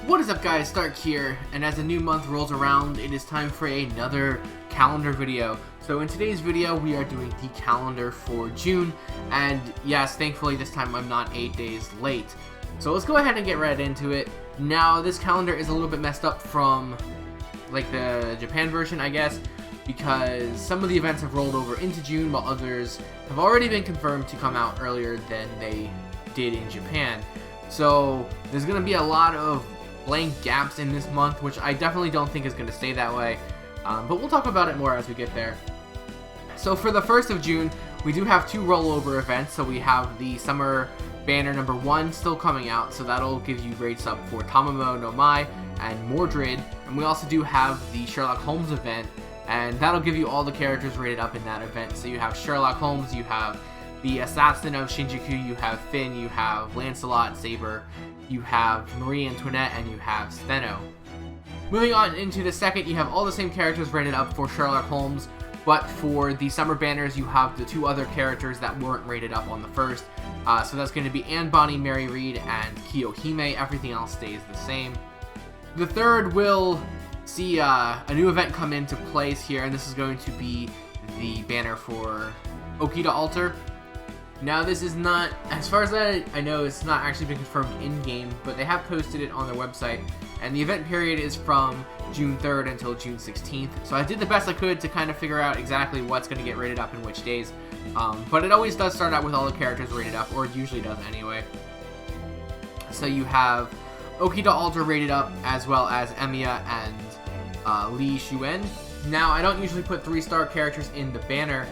What is up guys, Stark here, and as a new month rolls around, it is time for another calendar video. So in today's video, we are doing the calendar for June, and yes, thankfully this time I'm not 8 days late. So let's go ahead and get right into it. Now, this calendar is a little bit messed up from like the Japan version, I guess, because some of the events have rolled over into June while others have already been confirmed to come out earlier than they did in Japan. So there's going to be a lot of blank gaps in this month, which I definitely don't think is going to stay that way, but we'll talk about it more as we get there. So for the 1st of June, we do have two rollover events. So we have the Summer Banner number 1 still coming out, so that'll give you rates up for Tamamo no Mai and Mordred, and we also do have the Sherlock Holmes event, and that'll give you all the characters rated up in that event. So you have Sherlock Holmes, you have the Assassin of Shinjuku, you have Finn, you have Lancelot, Saber, you have Marie Antoinette, and you have Steno. Moving on into the 2nd, you have all the same characters rated up for Sherlock Holmes, but for the summer banners, you have the two other characters that weren't rated up on the 1st. So that's going to be Anne Bonny, Mary Read, and Kiyohime. Everything else stays the same. The 3rd will see a new event come into place here, and this is going to be the banner for Okita Altar. Now, this is not, as far as I know, it's not actually been confirmed in-game, but they have posted it on their website, and the event period is from June 3rd until June 16th. So I did the best I could to kind of figure out exactly what's going to get rated up in which days, but it always does start out with all the characters rated up, or it usually does anyway. So you have Okita Altar rated up, as well as Emiya and Li Shuen. Now, I don't usually put 3-star characters in the banner,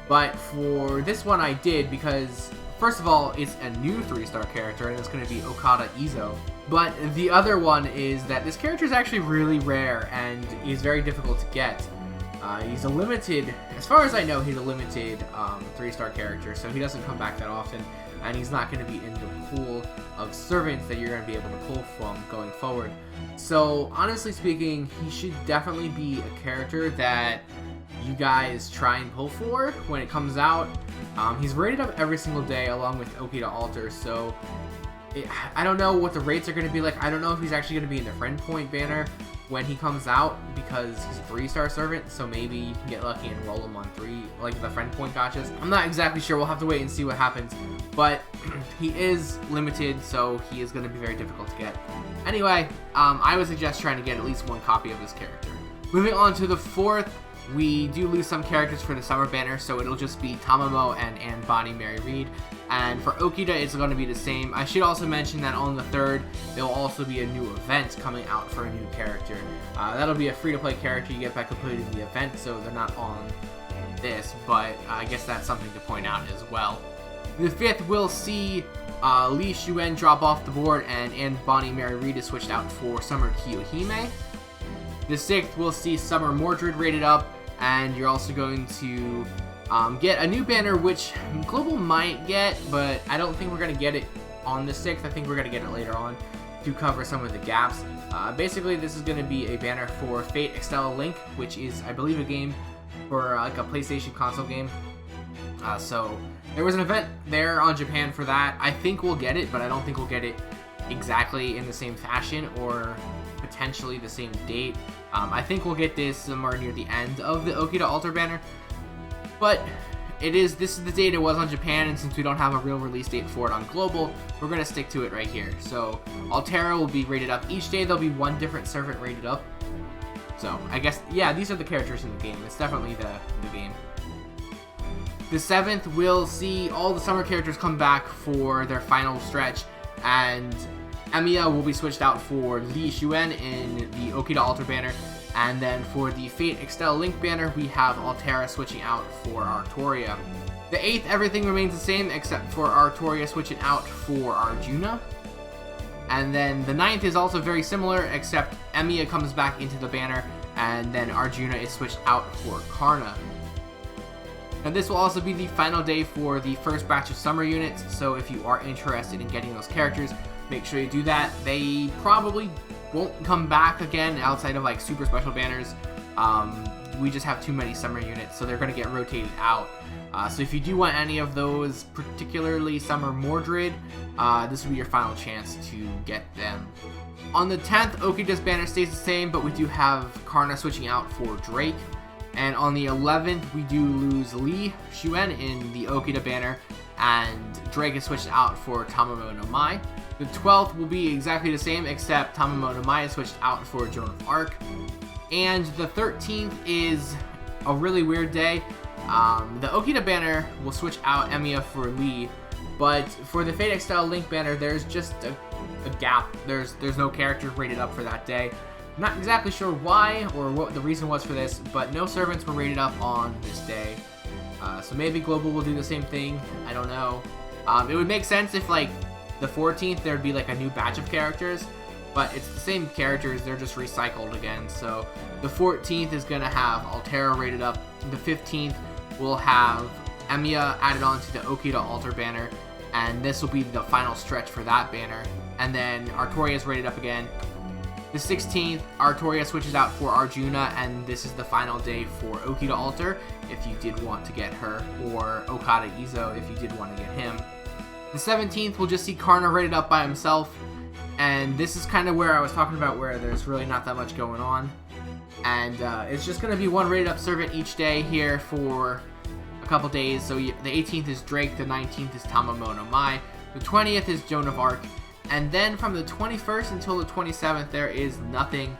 but for this one I did because, first of all, it's a new 3-star character, and it's going to be Okada Izo. But the other one is that this character is actually really rare and is very difficult to get. He's a limited, as far as I know, he's a limited 3-star character, so he doesn't come back that often, and he's not going to be in the pool of servants that you're going to be able to pull from going forward. So, honestly speaking, he should definitely be a character that you guys try and pull for when it comes out. He's rated up every single day along with Okita Altar, so I don't know what the rates are going to be like. I don't know if he's actually going to be in the friend point banner when he comes out, because he's a 3-star servant, so maybe you can get lucky and roll him on 3, like the friend point gotchas. I'm not exactly sure. We'll have to wait and see what happens, but he is limited, so he is going to be very difficult to get. Anyway, I would suggest trying to get at least one copy of this character. Moving on to the 4th, we do lose some characters for the summer banner, so it'll just be Tamamo and Anne Bonny, Mary Read. And for Okita, it's going to be the same. I should also mention that on the 3rd, there will also be a new event coming out for a new character. That'll be a free-to-play character you get by completing the event, so they're not on this, but I guess that's something to point out as well. The 5th, we'll see Li Shuen drop off the board, and Anne Bonny, Mary Read is switched out for Summer Kiyohime. The 6th, we'll see Summer Mordred rated up, and you're also going to get a new banner, which Global might get, but I don't think we're going to get it on the 6th. I think we're going to get it later on to cover some of the gaps. Basically, this is going to be a banner for Fate Extella Link, which is, I believe, a game for like a PlayStation console game. So there was an event there on Japan for that. I think we'll get it, but I don't think we'll get it exactly in the same fashion or potentially the same date. I think we'll get this somewhere near the end of the Okita Altar banner, but this is the date it was on Japan, and since we don't have a real release date for it on Global, we're going to stick to it right here. So Altera will be rated up each day. There'll be one different servant rated up. So I guess, yeah, these are the characters in the game. It's definitely the game. The 7th, we'll see all the summer characters come back for their final stretch, and Emiya will be switched out for Li Shuen in the Okita Altar banner, and then for the Fate Extella Link banner, we have Altera switching out for Artoria. The 8th, everything remains the same except for Artoria switching out for Arjuna. And then the 9th is also very similar, except Emiya comes back into the banner, and then Arjuna is switched out for Karna. And this will also be the final day for the first batch of summer units, so if you are interested in getting those characters, make sure you do that. They probably won't come back again outside of like super special banners. We just have too many summer units, so they're going to get rotated out. So if you do want any of those, particularly Summer Mordred, this will be your final chance to get them. On the 10th, Okida's banner stays the same, but we do have Karna switching out for Drake. And on the 11th, we do lose Lee Shuen in the Okida banner, and Drake is switched out for Tamamo no Mai. The 12th will be exactly the same, except Tamamo no Mai is switched out for Joan of Arc. And the 13th is a really weird day. The Okida banner will switch out Emiya for Lee, but for the Fate Exile Link banner, there's just a gap. There's no characters rated up for that day. I'm not exactly sure why or what the reason was for this, but no servants were rated up on this day. So maybe Global will do the same thing. I don't know. It would make sense if, like, the 14th there'd be like a new batch of characters, but it's the same characters, they're just recycled again. So the 14th is gonna have Altera rated up. The 15th will have Emiya added on to the Okida Alter banner, and this will be the final stretch for that banner. And then Artoria is rated up again. The 16th, Artoria switches out for Arjuna, and this is the final day for Okida Alter if you did want to get her, or Okada Izo if you did want to get him. The 17th, we'll just see Karna rated up by himself, and this is kind of where I was talking about where there's really not that much going on. And it's just going to be one rated up servant each day here for a couple days. So the 18th is Drake, the 19th is Tamamo no Mai, the 20th is Joan of Arc, and then from the 21st until the 27th, there is nothing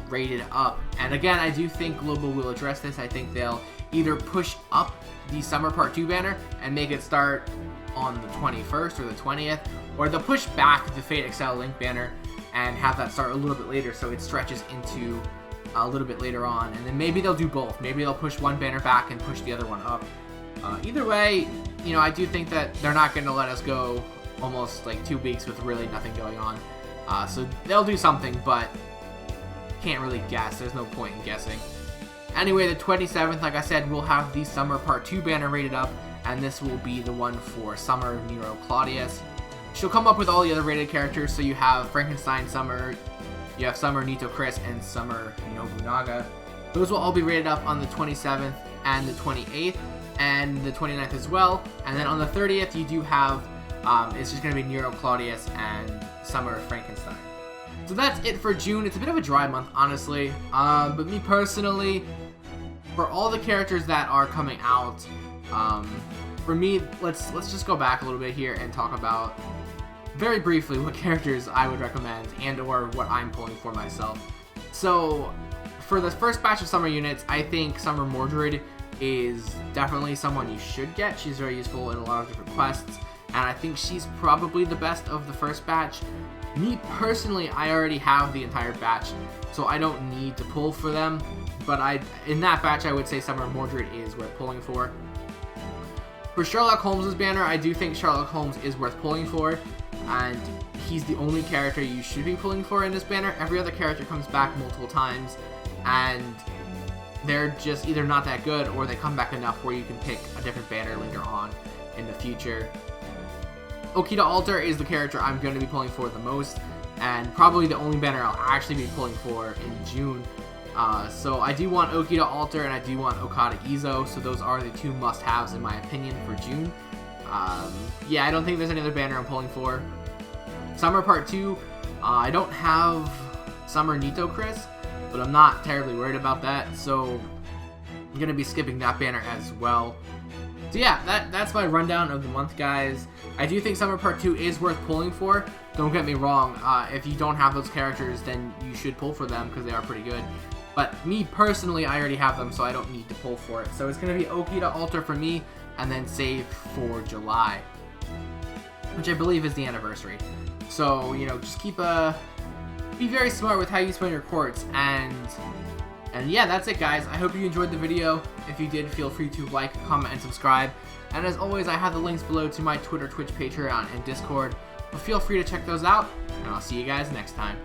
rated up. And again, I do think Global will address this. I think they'll either push up the Summer Part 2 banner and make it start on the 21st or the 20th, or they'll push back the Fate Exile Link banner and have that start a little bit later so it stretches into a little bit later on. And then maybe they'll do both. Maybe they'll push one banner back and push the other one up. Either way, you know, I do think that they're not going to let us go almost like 2 weeks with really nothing going on. So they'll do something, but can't really guess. There's no point in guessing. Anyway, the 27th, like I said, we'll have the Summer Part 2 banner rated up, and this will be the one for Summer Nero Claudius. She'll come up with all the other rated characters, so you have Frankenstein Summer, you have Summer Nito Chris, and Summer Nobunaga. Those will all be rated up on the 27th and the 28th, and the 29th as well. And then on the 30th, you do have, it's just going to be Nero Claudius and Summer Frankenstein. So that's it for June. It's a bit of a dry month, honestly. But me personally, for all the characters that are coming out, for me, let's just go back a little bit here and talk about very briefly what characters I would recommend and or what I'm pulling for myself. So for the first batch of Summer units, I think Summer Mordred is definitely someone you should get. She's very useful in a lot of different quests, and I think she's probably the best of the first batch. Me personally, I already have the entire batch, so I don't need to pull for them, but in that batch I would say Summer Mordred is worth pulling for. For Sherlock Holmes' banner, I do think Sherlock Holmes is worth pulling for, and he's the only character you should be pulling for in this banner. Every other character comes back multiple times, and they're just either not that good or they come back enough where you can pick a different banner later on in the future. Okida Alter is the character I'm going to be pulling for the most, and probably the only banner I'll actually be pulling for in June. So I do want Okida Alter and I do want Okada Izo, so those are the 2 must-haves in my opinion for June. Yeah, I don't think there's any other banner I'm pulling for. Summer Part 2, I don't have Summer Nito Chris, but I'm not terribly worried about that, so I'm going to be skipping that banner as well. So yeah, that's my rundown of the month, guys. I do think Summer Part 2 is worth pulling for. Don't get me wrong, if you don't have those characters, then you should pull for them because they are pretty good. But me personally, I already have them, so I don't need to pull for it. So it's going to be Okida Alter for me, and then save for July, which I believe is the anniversary. So, you know, just be very smart with how you spend your quartz, and yeah, that's it, guys. I hope you enjoyed the video. If you did, feel free to like, comment, and subscribe. And as always, I have the links below to my Twitter, Twitch, Patreon, and Discord. But feel free to check those out, and I'll see you guys next time.